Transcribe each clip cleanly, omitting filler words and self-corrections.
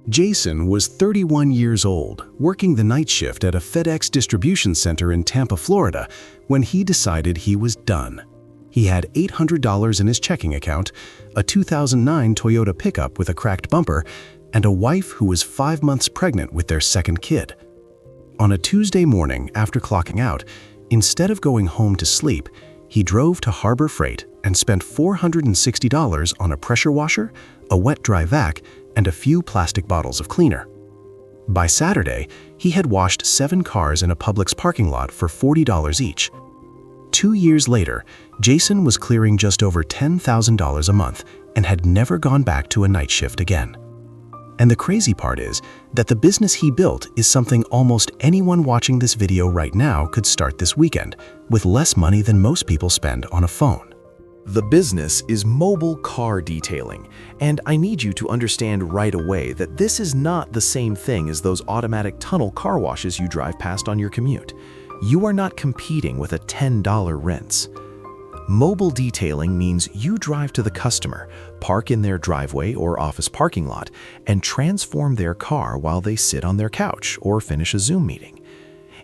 Jason was 31 years old, working the night shift at a FedEx distribution center in Tampa, Florida, when he decided he was done. He had $800 in his checking account, a 2009 Toyota pickup with a cracked bumper, and a wife who was 5 months pregnant with their second kid. On a Tuesday morning after clocking out, instead of going home to sleep, he drove to Harbor Freight and spent $460 on a pressure washer, a wet-dry vac, and a few plastic bottles of cleaner. By Saturday, he had washed 7 cars in a Publix parking lot for $40 each. 2 years later, Jason was clearing just over $10,000 a month and had never gone back to a night shift again. And the crazy part is that the business he built is something almost anyone watching this video right now could start this weekend, with less money than most people spend on a phone. The business is mobile car detailing, and I need you to understand right away that this is not the same thing as those automatic tunnel car washes you drive past on your commute. You are not competing with a $10 rinse. Mobile detailing means you drive to the customer, park in their driveway or office parking lot, and transform their car while they sit on their couch or finish a Zoom meeting.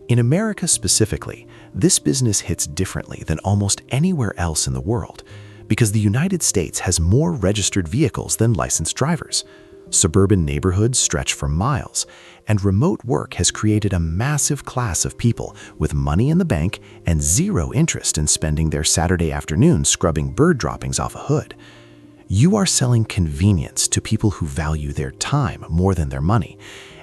In America specifically, this business hits differently than almost anywhere else in the world because the United States has more registered vehicles than licensed drivers. Suburban neighborhoods stretch for miles, and remote work has created a massive class of people with money in the bank and zero interest in spending their Saturday afternoon scrubbing bird droppings off a hood. You are selling convenience to people who value their time more than their money,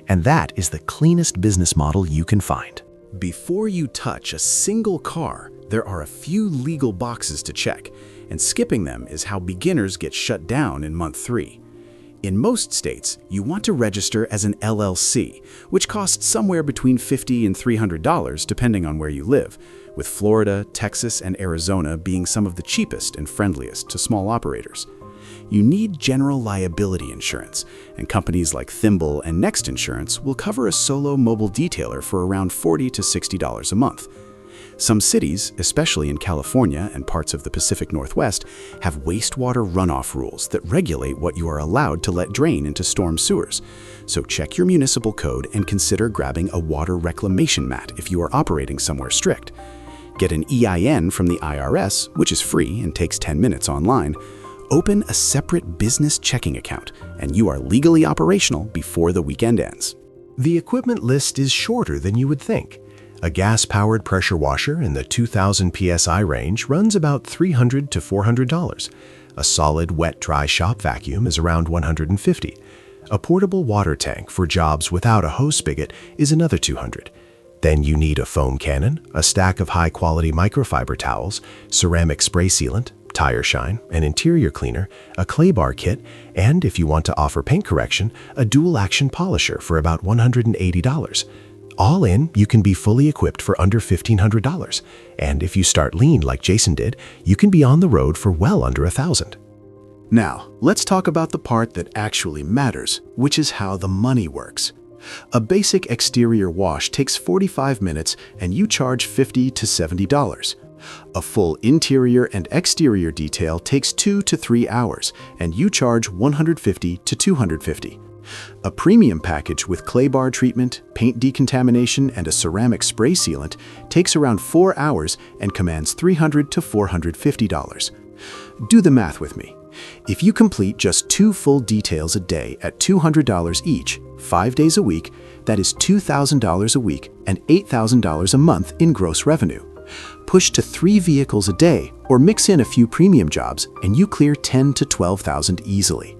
and that is the cleanest business model you can find. Before you touch a single car, there are a few legal boxes to check, and skipping them is how beginners get shut down in month 3. In most states, you want to register as an LLC, which costs somewhere between $50 and $300 depending on where you live, with Florida, Texas, and Arizona being some of the cheapest and friendliest to small operators. You need general liability insurance, and companies like Thimble and Next Insurance will cover a solo mobile detailer for around $40 to $60 a month. Some cities, especially in California and parts of the Pacific Northwest, have wastewater runoff rules that regulate what you are allowed to let drain into storm sewers. So check your municipal code and consider grabbing a water reclamation mat if you are operating somewhere strict. Get an EIN from the IRS, which is free and takes 10 minutes online. Open a separate business checking account, and you are legally operational before the weekend ends. The equipment list is shorter than you would think. A gas-powered pressure washer in the 2,000 psi range runs about $300 to $400. A solid wet-dry shop vacuum is around $150. A portable water tank for jobs without a hose spigot is another $200. Then you need a foam cannon, a stack of high-quality microfiber towels, ceramic spray sealant, tire shine, an interior cleaner, a clay bar kit, and if you want to offer paint correction, a dual-action polisher for about $180. All in, you can be fully equipped for under $1,500. And if you start lean like Jason did, you can be on the road for well under $1,000. Now, let's talk about the part that actually matters, which is how the money works. A basic exterior wash takes 45 minutes and you charge $50 to $70. A full interior and exterior detail takes 2 to 3 hours and you charge $150 to $250. A premium package with clay bar treatment, paint decontamination, and a ceramic spray sealant takes around 4 hours and commands $300 to $450. Do the math with me. If you complete just 2 full details a day at $200 each, 5 days a week, that is $2,000 a week and $8,000 a month in gross revenue. Push to 3 vehicles a day or mix in a few premium jobs and you clear $10,000 to $12,000 easily.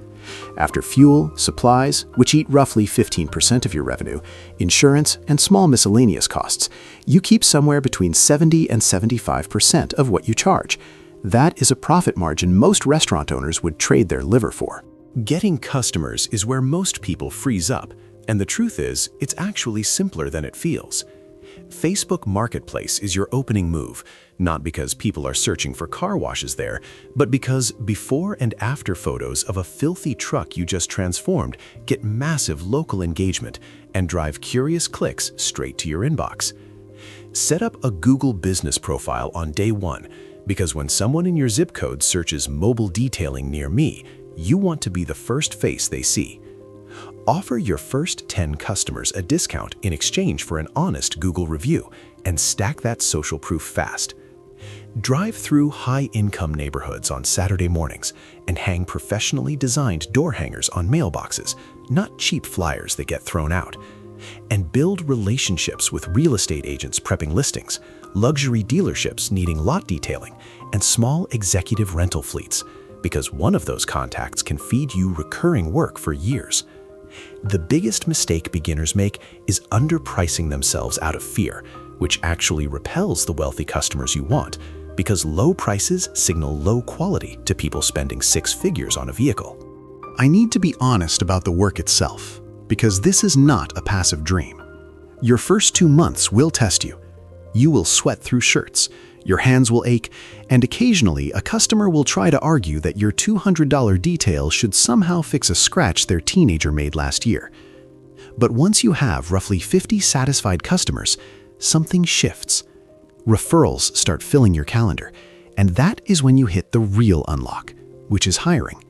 After fuel, supplies, which eat roughly 15% of your revenue, insurance, and small miscellaneous costs, you keep somewhere between 70 and 75% of what you charge. That is a profit margin most restaurant owners would trade their liver for. Getting customers is where most people freeze up, and the truth is, it's actually simpler than it feels. Facebook Marketplace is your opening move, not because people are searching for car washes there, but because before and after photos of a filthy truck you just transformed get massive local engagement and drive curious clicks straight to your inbox. Set up a Google business profile on day 1, because when someone in your zip code searches mobile detailing near me, you want to be the first face they see. Offer your first 10 customers a discount in exchange for an honest Google review and stack that social proof fast. Drive through high-income neighborhoods on Saturday mornings and hang professionally designed door hangers on mailboxes, not cheap flyers that get thrown out. And build relationships with real estate agents prepping listings, luxury dealerships needing lot detailing, and small executive rental fleets, because one of those contacts can feed you recurring work for years. The biggest mistake beginners make is underpricing themselves out of fear, which actually repels the wealthy customers you want, because low prices signal low quality to people spending 6 figures on a vehicle. I need to be honest about the work itself, because this is not a passive dream. Your first 2 months will test you. You will sweat through shirts, your hands will ache, and occasionally a customer will try to argue that your $200 detail should somehow fix a scratch their teenager made last year. But once you have roughly 50 satisfied customers, something shifts. Referrals start filling your calendar, and that is when you hit the real unlock, which is hiring.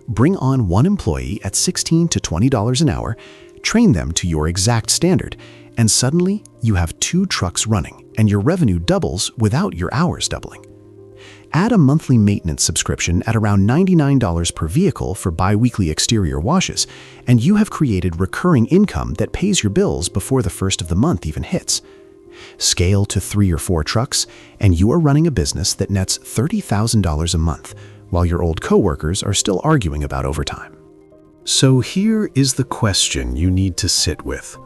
Bring on one employee at $16 to $20 an hour, train them to your exact standard, and suddenly you have 2 trucks running and your revenue doubles without your hours doubling. Add a monthly maintenance subscription at around $99 per vehicle for bi-weekly exterior washes, and you have created recurring income that pays your bills before the first of the month even hits. Scale to 3 or 4 trucks, and you are running a business that nets $30,000 a month, while your old coworkers are still arguing about overtime. So here is the question you need to sit with.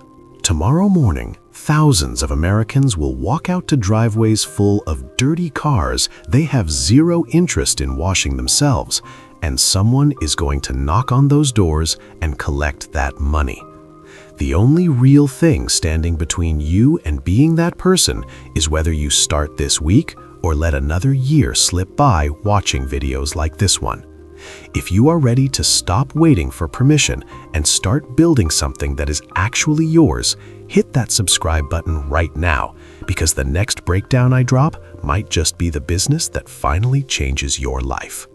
Tomorrow morning, thousands of Americans will walk out to driveways full of dirty cars they have zero interest in washing themselves, and someone is going to knock on those doors and collect that money. The only real thing standing between you and being that person is whether you start this week or let another year slip by watching videos like this one. If you are ready to stop waiting for permission and start building something that is actually yours, hit that subscribe button right now, because the next breakdown I drop might just be the business that finally changes your life.